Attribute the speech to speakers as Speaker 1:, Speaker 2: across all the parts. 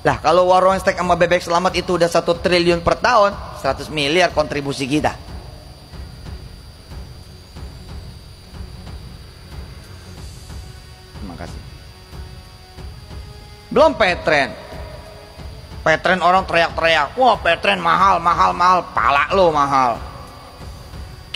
Speaker 1: Lah kalau warung steak sama bebek selamat itu udah 1 triliun per tahun, 100 miliar kontribusi kita. Terima kasih. Belum Petren. Petren orang teriak-teriak, wah Petren mahal, mahal, mahal, pala lo mahal.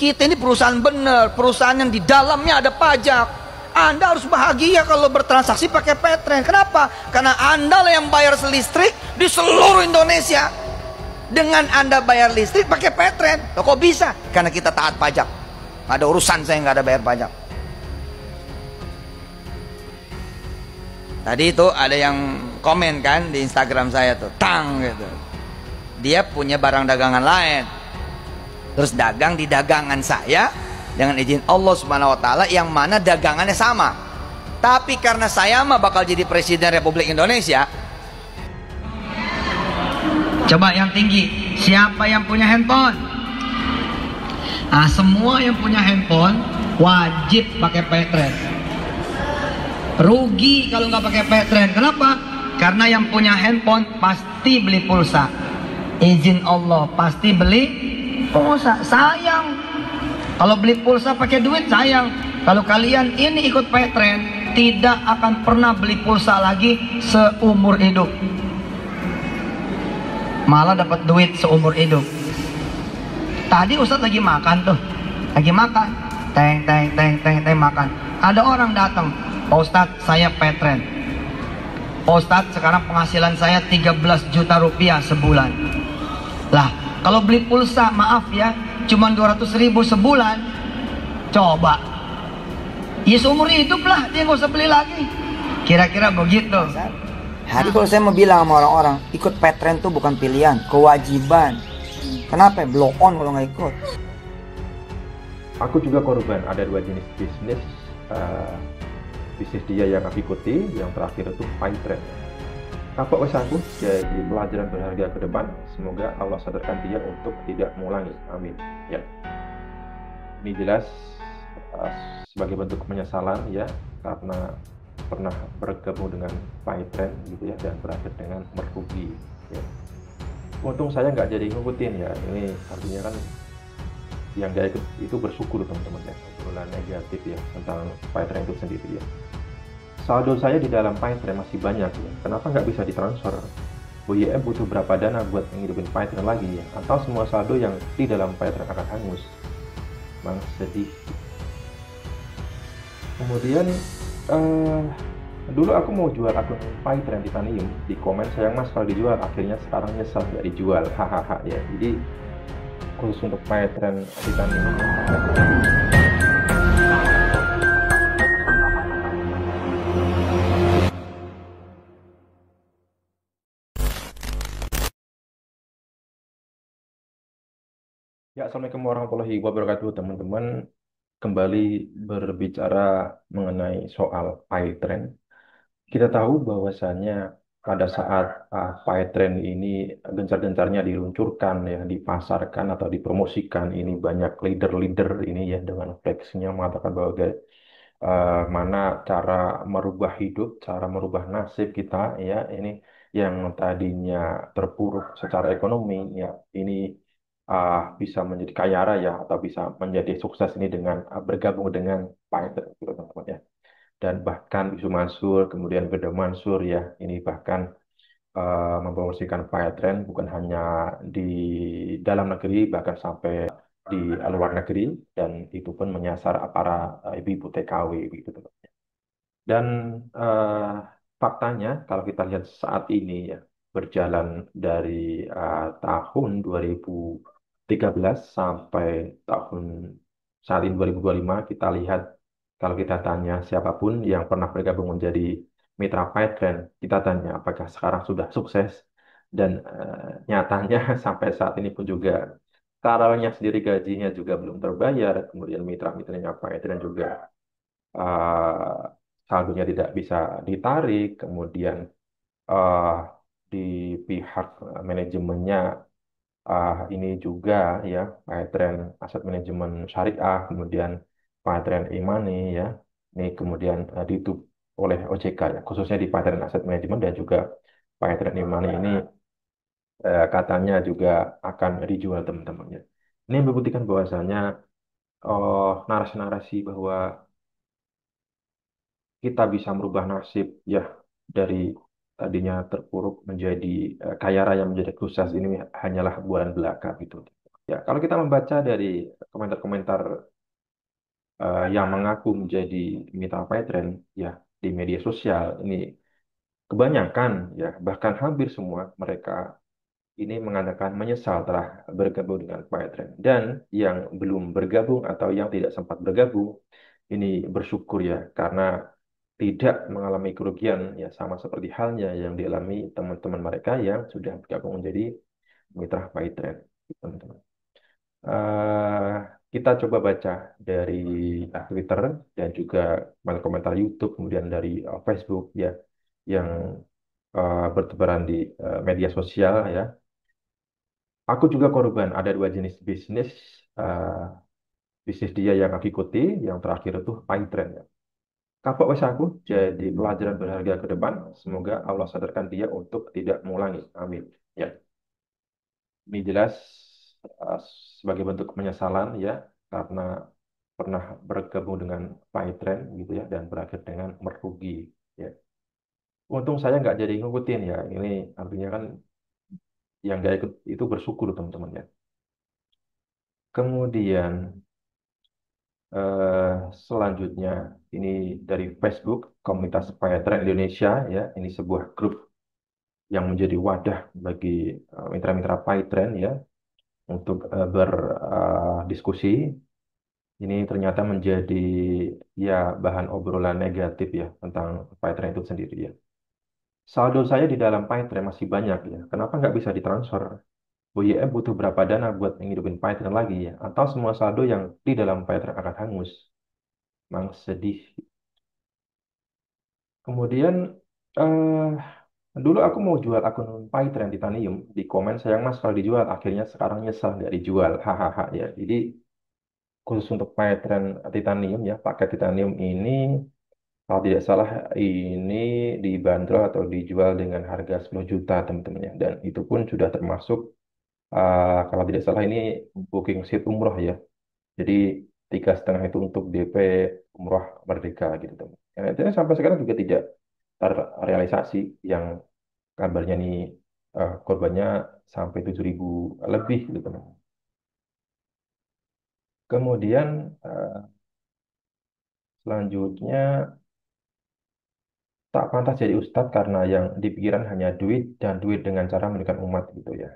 Speaker 1: Kita ini perusahaan bener, perusahaan yang di dalamnya ada pajak. Anda harus bahagia kalau bertransaksi pakai Petren. Kenapa? Karena Anda lah yang bayar listrik di seluruh Indonesia. Dengan Anda bayar listrik pakai Petren. Loh, kok bisa? Karena kita taat pajak. Nggak ada urusan saya nggak ada bayar pajak. Tadi itu ada yang komen kan di Instagram saya tuh, tang gitu. Dia punya barang dagangan lain, terus dagang di dagangan saya dengan izin Allah Subhanahu Wa Taala, yang mana dagangannya sama. Tapi karena saya mah bakal jadi presiden Republik Indonesia. Coba yang tinggi, siapa yang punya handphone? Nah, semua yang punya handphone wajib pakai Petren. Rugi kalau nggak pakai Petren. Kenapa? Karena yang punya handphone pasti beli pulsa. Izin Allah pasti beli pulsa. Sayang kalau beli pulsa pakai duit, sayang. Kalau kalian ini ikut Petren, tidak akan pernah beli pulsa lagi seumur hidup. Malah dapat duit seumur hidup. Tadi Ustadz lagi makan tuh, lagi makan, teng teng teng teng teng makan. Ada orang datang, Pak Ustadz saya Petren. Pak Ustadz sekarang penghasilan saya 13 juta rupiah sebulan. Lah kalau beli pulsa maaf ya cuma 200.000 sebulan. Coba ya seumur hidup lah dia nggak usah beli lagi. Kira-kira begitu. Jadi kalau saya mau bilang sama orang-orang, ikut Petren tuh bukan pilihan, kewajiban. Kenapa? Blow on kalau nggak ikut.
Speaker 2: Aku juga korban. Ada dua jenis bisnis. Bisnis dia yang aku ikuti, yang terakhir itu Petren. Apa usahaku jadi pelajaran berharga ke depan. Semoga Allah sadarkan dia untuk tidak mengulangi. Amin. Ya. Ini jelas sebagai bentuk penyesalan ya, karena pernah bergabung dengan Petren gitu ya, dan berakhir dengan merugi. Ya. Untung saya nggak jadi ngikutin ya. Ini artinya kan yang dia ikut itu bersyukur teman-teman ya, obrolan negatif ya tentang Petren itu sendiri ya. Saldo saya di dalam Petren masih banyak ya. Kenapa nggak bisa ditransfer? BYM butuh berapa dana buat menghidupin Petren lagi ya? Atau semua saldo yang di dalam Petren akan hangus? Bang sedih. Kemudian dulu aku mau jual akun Petren Titanium, di komen sayang mas kalau dijual, akhirnya sekarang nyesel nggak dijual, hahaha ya. Jadi khusus untuk Petren Titanium. Ya, Assalamualaikum warahmatullahi wabarakatuh teman-teman. Kembali berbicara mengenai soal Petren. Kita tahu bahwasannya pada saat Petren ini gencar-gencarnya diluncurkan ya, dipasarkan atau dipromosikan, ini banyak leader-leader ini ya dengan fleksinya mengatakan bahwa mana cara merubah hidup, cara merubah nasib kita ya, ini yang tadinya terpuruk secara ekonomi ya, ini bisa menjadi kaya raya atau bisa menjadi sukses ini dengan bergabung dengan Petren gitu teman-teman ya. Dan bahkan Isu Mansur, kemudian Firda Mansur ya, ini bahkan mempromosikan Petren bukan hanya di dalam negeri, bahkan sampai di luar negeri, dan itu pun menyasar para ibu-ibu TKW gitu teman. Dan faktanya kalau kita lihat saat ini ya, berjalan dari tahun 2013 sampai tahun saat ini 2025, kita lihat kalau kita tanya siapapun yang pernah bergabung menjadi mitra Petren, kita tanya apakah sekarang sudah sukses, dan nyatanya sampai saat ini pun juga karyawannya sendiri gajinya juga belum terbayar, kemudian mitra-mitranya Petren juga eh, saldonya tidak bisa ditarik, kemudian eh, di pihak manajemennya ini juga ya, Petren Aset Manajemen Syariah, kemudian Petren e-money ya, ini kemudian ditutup oleh OJK ya, khususnya di Petren Aset Manajemen dan juga PayTrend e-money ini katanya juga akan dijual teman-temannya. Ini membuktikan bahwasanya narasi-narasi bahwa kita bisa merubah nasib ya dari tadinya terpuruk menjadi kaya raya menjadi sukses ini hanyalah bualan belaka gitu. Ya, kalau kita membaca dari komentar-komentar yang mengaku menjadi mitra PayTrend ya di media sosial ini kebanyakan ya bahkan hampir semua mereka ini mengatakan menyesal telah bergabung dengan PayTrend dan yang belum bergabung atau yang tidak sempat bergabung ini bersyukur ya karena tidak mengalami kerugian ya sama seperti halnya yang dialami teman-teman mereka yang sudah bergabung menjadi mitra PayTrend, teman-teman. Eh, kita coba baca dari Twitter dan juga komentar YouTube, kemudian dari Facebook ya, yang bertebaran di media sosial ya. Aku juga korban. Ada dua jenis bisnis. eh, bisnis dia yang aku ikuti, yang terakhir itu PayTrend ya. Kapok wes aku jadi pelajaran berharga ke depan. Semoga Allah sadarkan dia untuk tidak mengulangi. Amin. Ya, ini jelas eh, sebagai bentuk penyesalan ya karena pernah bergabung dengan PayTrend gitu ya dan berakhir dengan merugi ya. Untung saya nggak jadi ngikutin ya. Ini artinya kan yang nggak ikut itu bersyukur teman-teman ya. Kemudian eh, selanjutnya ini dari Facebook Komunitas Payetren Indonesia ya. Ini sebuah grup yang menjadi wadah bagi mitra-mitra Payetren ya untuk berdiskusi. Ini ternyata menjadi ya bahan obrolan negatif ya tentang Payetren itu sendiri ya. Saldo saya di dalam Payetren masih banyak ya. Kenapa nggak bisa ditransfer? BYM butuh berapa dana buat menghidupin Payetren lagi ya? Atau semua saldo yang di dalam Payetren akan hangus? Memang sedih. Kemudian eh dulu aku mau jual akun Paytren Titanium di komen sayang mas kalau dijual akhirnya sekarang nyesel nggak dijual hahaha ya jadi khusus untuk Paytren Titanium ya paket Titanium ini kalau tidak salah ini dibanderol atau dijual dengan harga 10 juta teman-teman ya dan itu pun sudah termasuk kalau tidak salah ini booking seat umroh ya jadi 3,5 itu untuk DP umroh merdeka gitu teman. Ya, itu sampai sekarang juga tidak terrealisasi yang kabarnya nih korbannya sampai 7.000 lebih gitu teman. Kemudian selanjutnya tak pantas jadi ustadz karena yang dipikiran hanya duit dan duit dengan cara menekan umat gitu ya.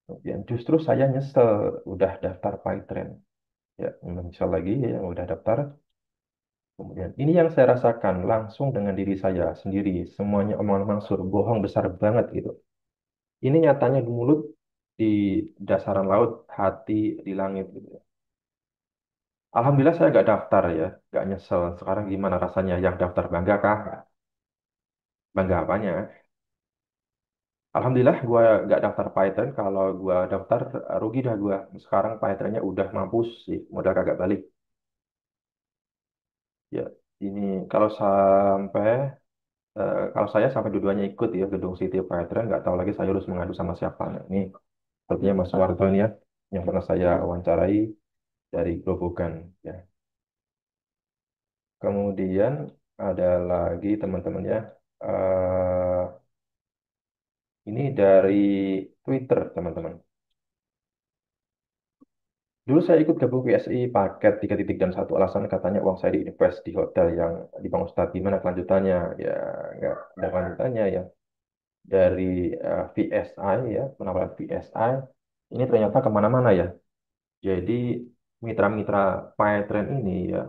Speaker 2: Kemudian justru saya nyesel udah daftar PayTrend ya menyesal lagi ya udah daftar. Kemudian ini yang saya rasakan langsung dengan diri saya sendiri semuanya omongan Mansur bohong besar banget gitu. Ini nyatanya di mulut di dasaran laut hati di langit gitu. Alhamdulillah saya nggak daftar ya, nggak nyesel. Sekarang gimana rasanya yang daftar bangga kah? Bangga apanya? Alhamdulillah gua nggak daftar Python. Kalau gua daftar rugi dah gua. Sekarang Pythonnya udah mampus sih, modal kagak balik. Ya, ini kalau sampai kalau saya sampai dua-duanya ikut ya gedung City Python, nggak tahu lagi saya harus mengadu sama siapa. Nah, ini sepertinya Mas Warto ini ya, yang pernah saya wawancarai dari Grobogan. Ya. Kemudian ada lagi teman-teman ya. eh, Ini dari Twitter, teman-teman. Dulu saya ikut gabung PSI paket 3 titik dan satu alasan katanya uang saya diinvest di hotel yang di Bang Ustadz. Gimana kelanjutannya? Ya, nggak ada kelanjutannya ya. Dari VSI ya, penawaran VSI, ini ternyata kemana-mana ya. Jadi mitra-mitra Paytren ini ya,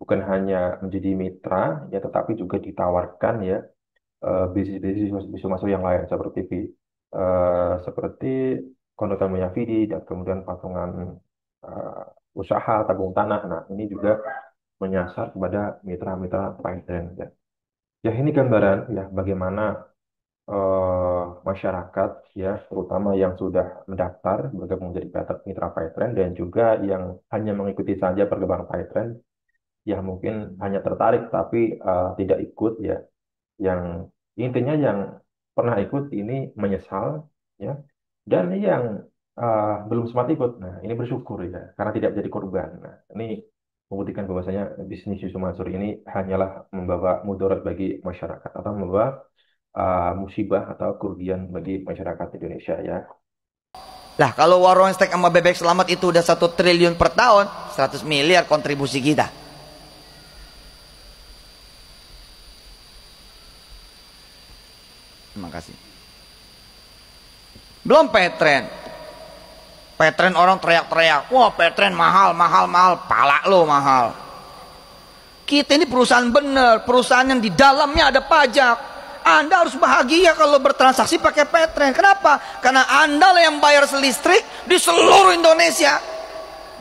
Speaker 2: bukan hanya menjadi mitra, ya tetapi juga ditawarkan ya bisnis-bisnis bisnis masuk yang lain seperti kondotan Muyafidi dan kemudian patungan usaha tabung tanah. Nah, ini juga menyasar kepada mitra-mitra Paytren ya. Ya ini gambaran ya bagaimana masyarakat ya terutama yang sudah mendaftar bergabung menjadi mitra Paytren dan juga yang hanya mengikuti saja perkembangan Paytren yang mungkin hanya tertarik tapi tidak ikut ya yang Intinya yang pernah ikut ini menyesal, ya, dan yang belum sempat ikut, nah ini bersyukur ya, karena tidak jadi korban. Nah, ini membuktikan bahwasanya bisnis susu Mansur ini hanyalah membawa mudarat bagi masyarakat atau membawa musibah atau kerugian bagi masyarakat Indonesia ya.
Speaker 3: Lah kalau warung steak sama bebek selamat itu udah 1 triliun per tahun, 100 miliar kontribusi kita. Terima kasih. Belum Petren. Petren orang teriak-teriak, wah Petren mahal, mahal, mahal, pala lo mahal. Kita ini perusahaan bener, perusahaan yang di dalamnya ada pajak. Anda harus bahagia kalau bertransaksi pakai Petren. Kenapa? Karena Anda lah yang bayar listrik di seluruh Indonesia.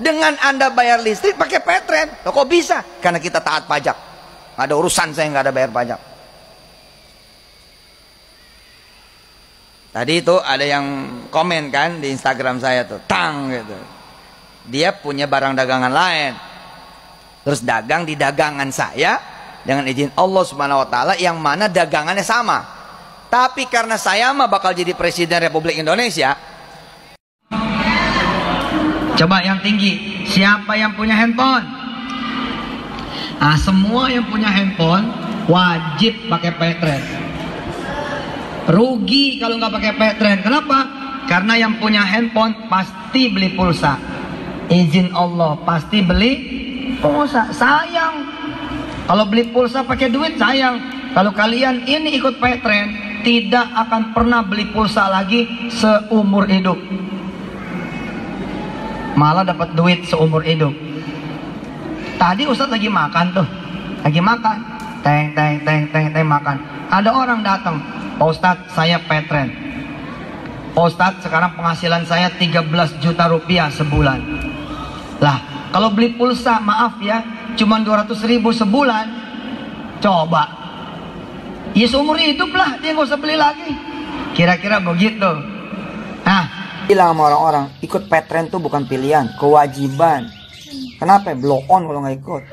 Speaker 3: Dengan Anda bayar listrik pakai Petren. Loh, kok bisa? Karena kita taat pajak. Nggak ada urusan saya nggak ada bayar pajak. Tadi itu ada yang komen kan di Instagram saya tuh, tang gitu. Dia punya barang dagangan lain. Terus dagang di dagangan saya dengan izin Allah Subhanahu wa taala yang mana dagangannya sama. Tapi karena saya mah bakal jadi presiden Republik Indonesia.
Speaker 1: Coba yang tinggi, siapa yang punya handphone? Nah, semua yang punya handphone wajib pakai Petren. Rugi kalau nggak pakai Petren. Kenapa? Karena yang punya handphone pasti beli pulsa. Izin Allah pasti beli pulsa. Sayang kalau beli pulsa pakai duit, sayang. Kalau kalian ini ikut Petren, tidak akan pernah beli pulsa lagi seumur hidup. Malah dapat duit seumur hidup. Tadi Ustadz lagi makan tuh, lagi makan, teng makan. Ada orang datang, Pak Ustadz saya Petren. Pak Ustadz sekarang penghasilan saya 13 juta rupiah sebulan. Lah kalau beli pulsa maaf ya, cuma 200.000 sebulan. Coba ya seumur hidup lah dia nggak usah beli lagi. Kira-kira begitu. Nah,
Speaker 3: Bilang sama orang-orang, ikut Petren tuh bukan pilihan, kewajiban. Kenapa? Blow on kalau nggak ikut.